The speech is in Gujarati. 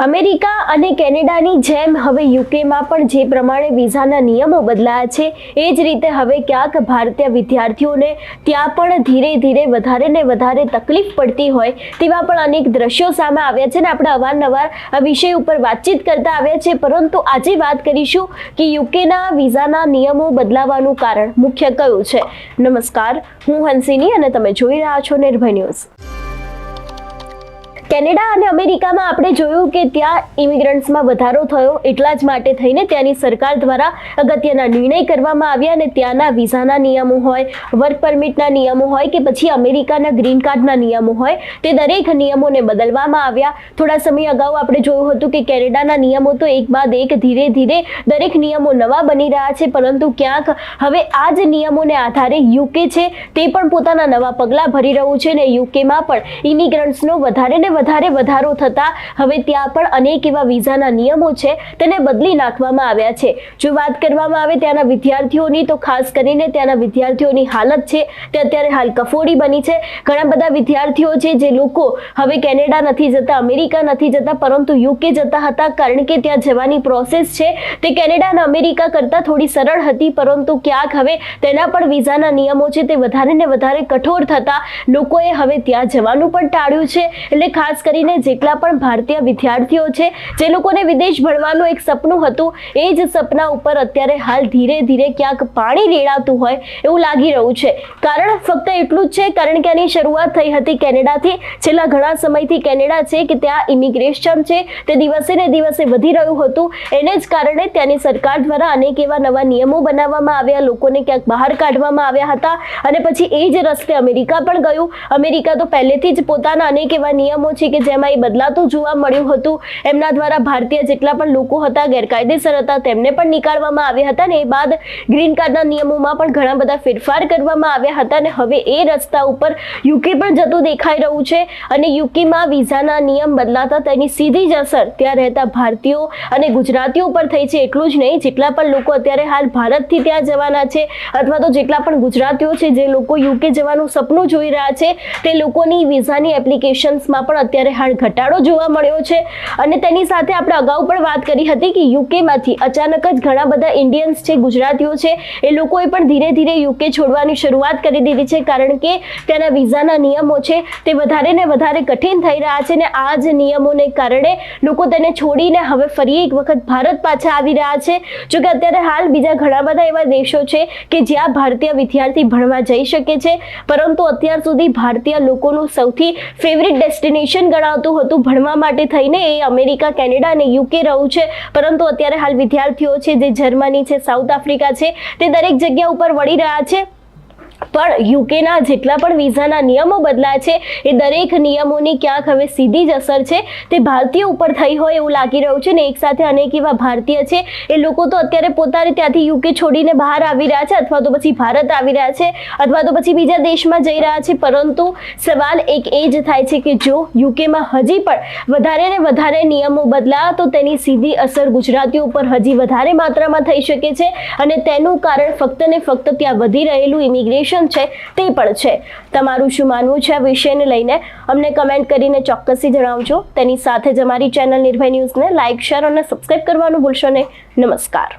અમેરિકા અને કેનેડાની જેમ હવે યુકેમાં પણ જે પ્રમાણે વિઝાના નિયમો બદલાયા છે એ જ રીતે હવે ક્યાંક ભારતીય વિદ્યાર્થીઓને ત્યાં પણ ધીરે ધીરે વધારે ને વધારે તકલીફ પડતી હોય તેવા પણ અનેક દ્રશ્યો સામે આવ્યા છે ને આપણે અવારનવાર આ વિષય ઉપર વાતચીત કરતા આવ્યા છે, પરંતુ આજે વાત કરીશું કે યુકેના વિઝાના નિયમો બદલાવાનું કારણ મુખ્ય કયું છે। નમસ્કાર, હું હંસિની અને તમે જોઈ રહ્યા છો નિર્ભય ન્યૂઝ। કેનેડા અને અમેરિકામાં આપણે જોયું કે ત્યાં ઇમિગ્રન્ટ્સમાં વધારો થયો, એટલા જ માટે થઈને ત્યાંની સરકાર દ્વારા અગત્યના નિર્ણય કરવામાં આવ્યા અને ત્યાંના વિઝાના નિયમો હોય, વર્ક પરમિટના નિયમો હોય કે પછી અમેરિકાના ગ્રીન કાર્ડના નિયમો હોય, તે દરેક નિયમોને બદલવામાં આવ્યા। થોડા સમય અગાઉ આપણે જોયું હતું કે કેનેડાના નિયમો તો એક બાદ એક ધીરે ધીરે દરેક નિયમો નવા બની રહ્યા છે, પરંતુ ક્યાંક હવે આ જ નિયમોને આધારે યુકે છે તે પણ પોતાના નવા પગલાં ભરી રહ્યું છે અને યુકેમાં પણ ઇમિગ્રન્ટ્સનો વધારો થતા હવે ત્યાં પણ અનેક એવા વિઝાના નિયમો છે તેને બદલી નાખવામાં આવ્યા છે। જો વાત કરવામાં આવે ત્યાંના વિદ્યાર્થીઓની, તો ખાસ કરીને ત્યાંના વિદ્યાર્થીઓની હાલત છે તે અત્યારે હાલ કફોડી બની છે। ઘણા બધા વિદ્યાર્થીઓ છે જે લોકો હવે કેનેડા નથી જતા, અમેરિકા નથી જતા, પરંતુ યુકે જતા હતા, કારણ કે ત્યાં જવાની પ્રોસેસ છે તે કેનેડા અને અમેરિકા કરતાં થોડી સરળ હતી, પરંતુ ક્યાંક હવે તેના પણ વિઝાના નિયમો છે તે વધારે ને વધારે કઠોર થતા લોકોએ હવે ત્યાં જવાનું પણ ટાળ્યું છે। એટલે ખાસ કરીને જેટલા પણ ભારતીય વિદ્યાર્થીઓ છે જે લોકોને વિદેશ ભણવાનું એક સપનું હતું, એ જ સપના ઉપર અત્યારે હાલ ધીરે ધીરે ક્યાંક પાણી રેડાતું હોય એવું લાગી રહ્યું છે। કારણ ફક્ત એટલું જ છે, કારણ કે આની શરૂઆત થઈ હતી કેનેડાથી। છેલ્લા ઘણા સમયથી કેનેડા છે કે ત્યાં ઇમિગ્રેશન છે તે દિવસે ને દિવસે વધી રહ્યું હતું, એને જ કારણે ત્યાંની સરકાર દ્વારા અનેક એવા નવા નિયમો બનાવવામાં આવ્યા, લોકોને ક્યાંક બહાર કાઢવામાં આવ્યા હતા અને પછી એ જ રસ્તે અમેરિકા પણ ગયું। અમેરિકા તો પહેલેથી જ પોતાના અનેક એવા નિયમો છે કે જેમાં એ બદલાતું જોવા મળ્યું હતું, એમના દ્વારા ભારતીય જેટલા પણ લોકો હતા ગેરકાયદેસર હતા તેમને પણ નીકાળવામાં આવ્યા હતા અને એ બાદ ગ્રીન કાર્ડના નિયમોમાં પણ ઘણા બધા ફેરફાર કરવામાં આવ્યા હતા અને હવે એ રસ્તા ઉપર યુકે પણ જતું દેખાઈ રહ્યું છે અને યુકેમાં વિઝાના નિયમ બદલાતા તેની સીધી જ અસર ત્યાં રહેતા ભારતીયો અને ગુજરાતીઓ પર થઈ છે। એટલું જ નહીં, જેટલા પણ લોકો અત્યારે હાલ ભારતથી ત્યાં જવાના છે અથવા તો જેટલા પણ ગુજરાતીઓ છે જે લોકો યુકે જવાનું સપનું જોઈ રહ્યા છે તે લોકોની વિઝાની એપ્લિકેશન્સમાં પણ અત્યારે હાલ ઘટાડો જોવા મળ્યો છે અને તેની સાથે આપણે અગાઉ પણ વાત કરી હતી કે યુકેમાંથી અચાનક જ ઘણા બધા ઇન્ડિયન્સ છે, ગુજરાતીઓ છે, એ લોકોએ પણ ધીરે ધીરે યુકે છોડવાની શરૂઆત કરી દીધી છે, કારણ કે ત્યાંના વિઝાના નિયમો છે તે વધારે ને વધારે કઠિન થઈ રહ્યા છે અને આ જ નિયમોને કારણે લોકો તેને છોડીને હવે ફરી એક વખત ભારત પાછા આવી રહ્યા છે। જો કે અત્યારે હાલ બીજા ઘણા બધા એવા દેશો છે કે જ્યાં ભારતીય વિદ્યાર્થી ભણવા જઈ શકે છે, પરંતુ અત્યાર સુધી ભારતીય લોકોનું સૌથી ફેવરિટ ડેસ્ટિનેશન ગણાવતું હતું ભણવા માટે થઈને એ અમેરિકા, કેનેડા અને યુકે રહ્યું છે, પરંતુ અત્યારે હાલ વિદ્યાર્થીઓ છે જે જર્મની છે, સાઉથ આફ્રિકા છે, તે દરેક જગ્યા ઉપર વળી રહ્યા છે। પણ યુકેના જેટલા પણ વિઝાના નિયમો બદલાયા છે એ દરેક નિયમોની ક્યાંક હવે સીધી જ અસર છે તે ભારતીય ઉપર થઈ હોય એવું લાગી રહ્યું છે ને એક સાથે અનેક એવા ભારતીય છે એ લોકો તો અત્યારે પોતાને ત્યાંથી યુકે છોડીને બહાર આવી રહ્યા છે અથવા તો પછી ભારત આવી રહ્યા છે અથવા તો પછી બીજા દેશમાં જઈ રહ્યા છે, પરંતુ સવાલ એક એ જ થાય છે કે જો યુકેમાં હજી પણ વધારે ને વધારે નિયમો બદલાયા તો તેની સીધી અસર ગુજરાતીઓ ઉપર હજી વધારે માત્રામાં થઈ શકે છે અને તેનું કારણ ફક્ત ને ફક્ત ત્યાં વધી રહેલું ઇમિગ્રેશન છે તે પણ છે। તમારું શું માનવું છે આ વિષયને લઈને અમને કમેન્ટ કરીને ચોક્કસથી જણાવજો। તેની સાથે જ અમારી ચેનલ નિર્ભય ન્યૂઝને લાઇક, શેર અને સબસ્ક્રાઇબ કરવાનું ભૂલશો નહીં। નમસ્કાર।